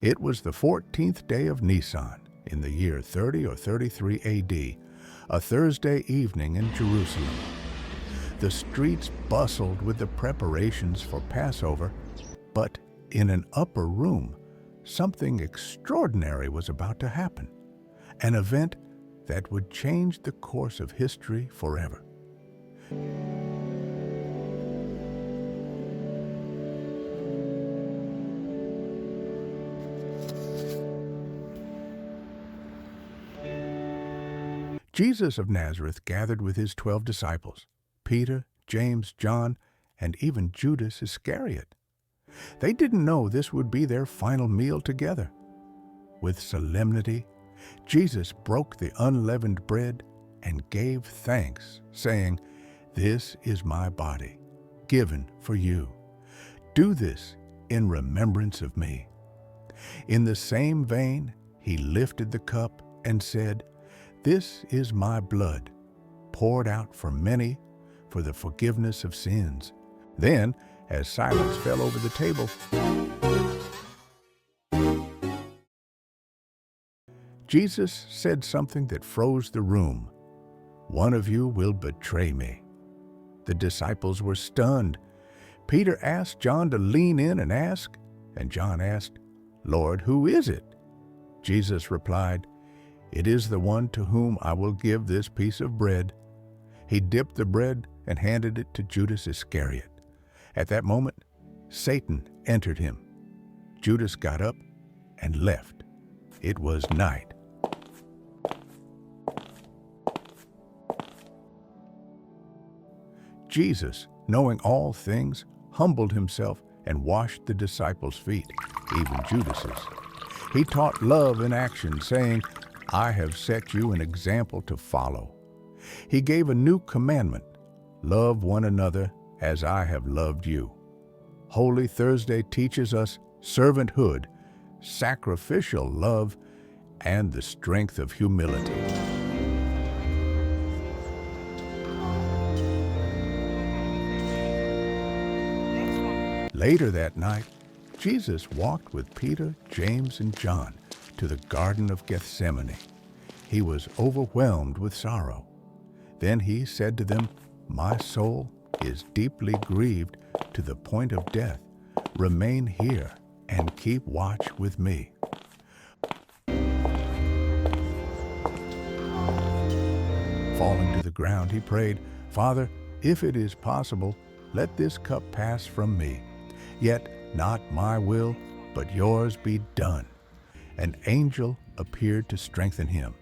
It was the 14th day of Nisan in the year 30 or 33 A.D., a Thursday evening in Jerusalem. The streets bustled with the preparations for Passover, but in an upper room, something extraordinary was about to happen, an event that would change the course of history forever. Jesus of Nazareth gathered with his 12 disciples, Peter, James, John, and even Judas Iscariot. They didn't know this would be their final meal together. With solemnity, Jesus broke the unleavened bread and gave thanks, saying, "This is my body, given for you. Do this in remembrance of me." In the same vein, he lifted the cup and said, "This is my blood, poured out for many for the forgiveness of sins." Then, as silence fell over the table, Jesus said something that froze the room. "One of you will betray me." The disciples were stunned. Peter asked John to lean in and ask, and John asked, "Lord, who is it?" Jesus replied, "It is the one to whom I will give this piece of bread." He dipped the bread and handed it to Judas Iscariot. At that moment, Satan entered him. Judas got up and left. It was night. Jesus, knowing all things, humbled himself and washed the disciples' feet, even Judas's. He taught love in action, saying, "I have set you an example to follow." He gave a new commandment: love one another as I have loved you. Holy Thursday teaches us servanthood, sacrificial love, and the strength of humility. Later that night, Jesus walked with Peter, James, and John to the Garden of Gethsemane. He was overwhelmed with sorrow. Then he said to them, "My soul is deeply grieved to the point of death. Remain here and keep watch with me." Falling to the ground, he prayed, "Father, if it is possible, let this cup pass from me. Yet not my will, but yours be done." An angel appeared to strengthen him,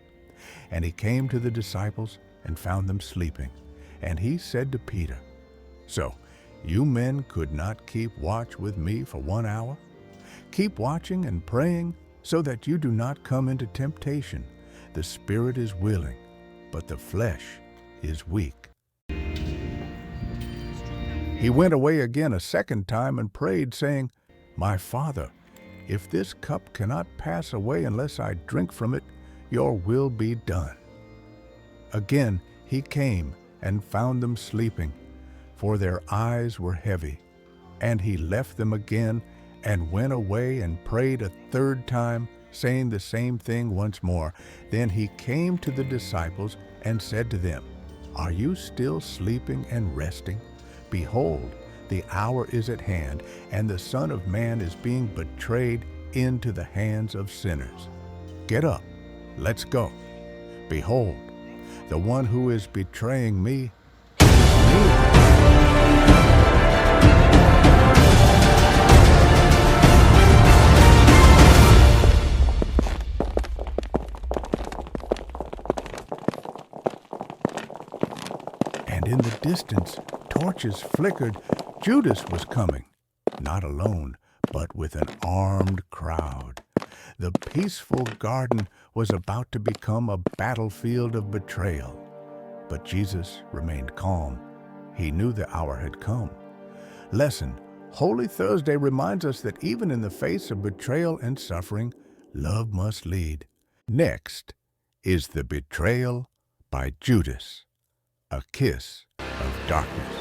and he came to the disciples and found them sleeping. And he said to Peter, "So, you men could not keep watch with me for 1 hour? Keep watching and praying so that you do not come into temptation. The spirit is willing, but the flesh is weak." He went away again a second time and prayed, saying, "My Father, if this cup cannot pass away unless I drink from it, your will be done." Again he came and found them sleeping, for their eyes were heavy. And he left them again and went away and prayed a third time, saying the same thing once more. Then he came to the disciples and said to them, "Are you still sleeping and resting? Behold, the hour is at hand, and the Son of Man is being betrayed into the hands of sinners. Get up, let's go. Behold, the one who is betraying me is near." And in the distance, torches flickered. Judas was coming, not alone, but with an armed crowd. The peaceful garden was about to become a battlefield of betrayal. But Jesus remained calm. He knew the hour had come. Lesson: Holy Thursday reminds us that even in the face of betrayal and suffering, love must lead. Next is the betrayal by Judas, a kiss of darkness.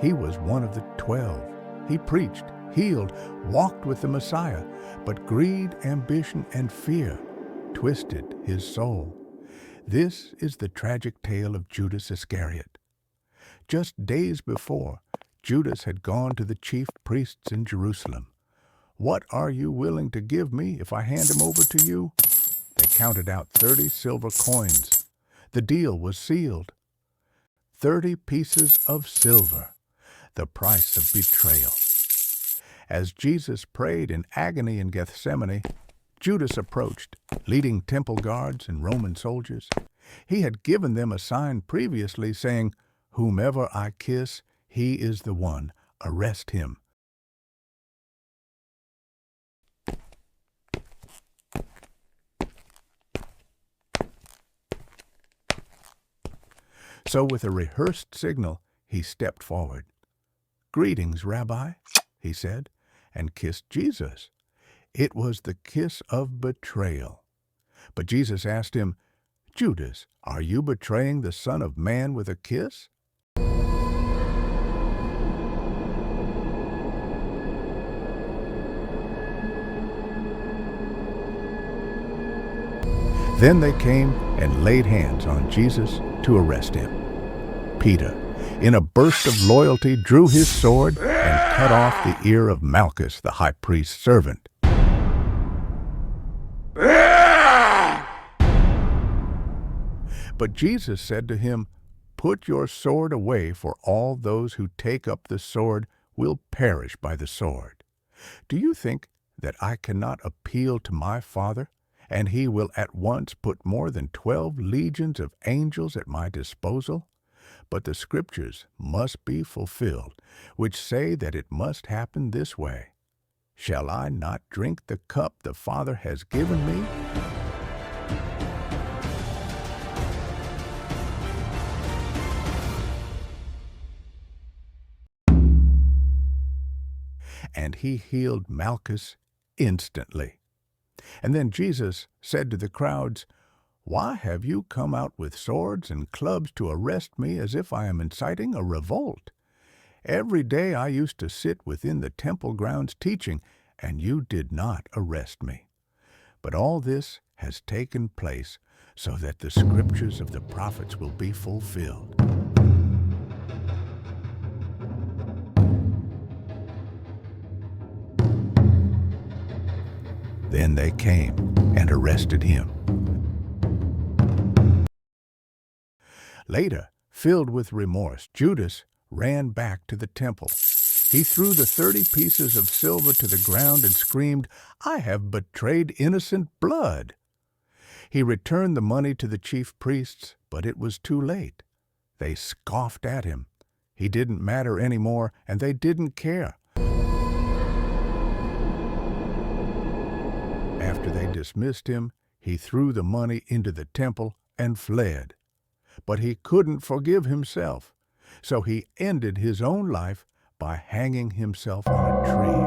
He was one of the 12. He preached, healed, walked with the Messiah, but greed, ambition, and fear twisted his soul. This is the tragic tale of Judas Iscariot. Just days before, Judas had gone to the chief priests in Jerusalem. "What are you willing to give me if I hand him over to you?" They counted out 30 silver coins. The deal was sealed. 30 pieces of silver, the price of betrayal. As Jesus prayed in agony in Gethsemane, Judas approached, leading temple guards and Roman soldiers. He had given them a sign previously saying, "Whomever I kiss, he is the one. Arrest him." So with a rehearsed signal, he stepped forward. "Greetings, Rabbi," he said, and kissed Jesus. It was the kiss of betrayal. But Jesus asked him, "Judas, are you betraying the Son of Man with a kiss?" Then they came and laid hands on Jesus to arrest him. Peter, in a burst of loyalty, drew his sword and cut off the ear of Malchus, the high priest's servant. But Jesus said to him, "Put your sword away, for all those who take up the sword will perish by the sword. Do you think that I cannot appeal to my Father, and he will at once put more than 12 legions of angels at my disposal? But the Scriptures must be fulfilled, which say that it must happen this way. Shall I not drink the cup the Father has given me?" And he healed Malchus instantly. And then Jesus said to the crowds, "Why have you come out with swords and clubs to arrest me as if I am inciting a revolt? Every day I used to sit within the temple grounds teaching, and you did not arrest me. But all this has taken place so that the Scriptures of the prophets will be fulfilled." Then they came and arrested him. Later, filled with remorse, Judas ran back to the temple. He threw the 30 pieces of silver to the ground and screamed, "I have betrayed innocent blood." He returned the money to the chief priests, but it was too late. They scoffed at him. He didn't matter anymore, and they didn't care. After they dismissed him, he threw the money into the temple and fled. But he couldn't forgive himself, so he ended his own life by hanging himself on a tree.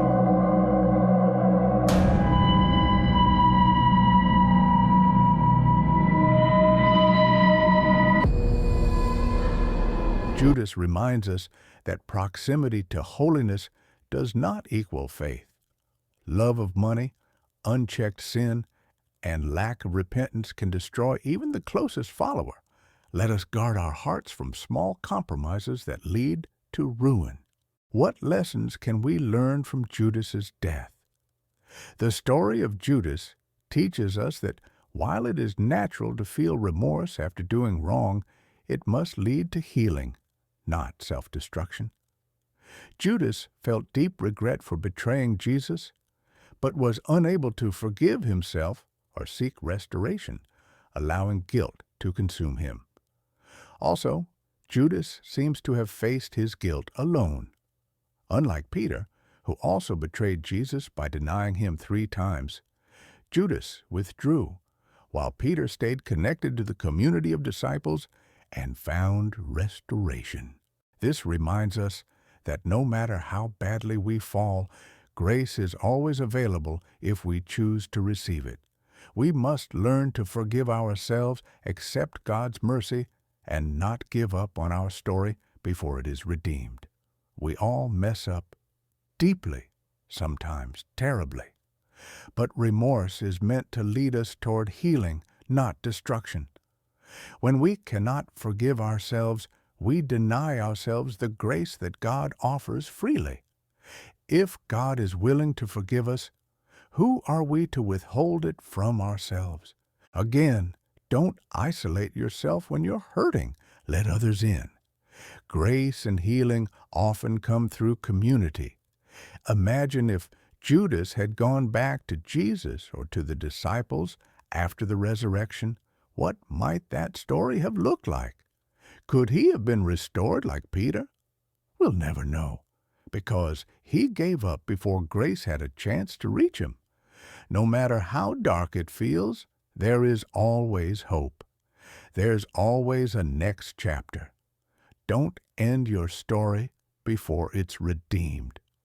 Judas reminds us that proximity to holiness does not equal faith. Love of money, unchecked sin, and lack of repentance can destroy even the closest follower. Let us guard our hearts from small compromises that lead to ruin. What lessons can we learn from Judas's death? The story of Judas teaches us that while it is natural to feel remorse after doing wrong, it must lead to healing, not self-destruction. Judas felt deep regret for betraying Jesus, but was unable to forgive himself or seek restoration, allowing guilt to consume him. Also, Judas seems to have faced his guilt alone. Unlike Peter, who also betrayed Jesus by denying him 3 times, Judas withdrew, while Peter stayed connected to the community of disciples and found restoration. This reminds us that no matter how badly we fall, grace is always available if we choose to receive it. We must learn to forgive ourselves, accept God's mercy, and not give up on our story before it is redeemed. We all mess up deeply, sometimes terribly. But remorse is meant to lead us toward healing, not destruction. When we cannot forgive ourselves, we deny ourselves the grace that God offers freely. If God is willing to forgive us, who are we to withhold it from ourselves? Again, don't isolate yourself when you're hurting. Let others in. Grace and healing often come through community. Imagine if Judas had gone back to Jesus or to the disciples after the resurrection. What might that story have looked like? Could he have been restored like Peter? We'll never know, because he gave up before grace had a chance to reach him. No matter how dark it feels, there is always hope. There's always a next chapter. Don't end your story before it's redeemed.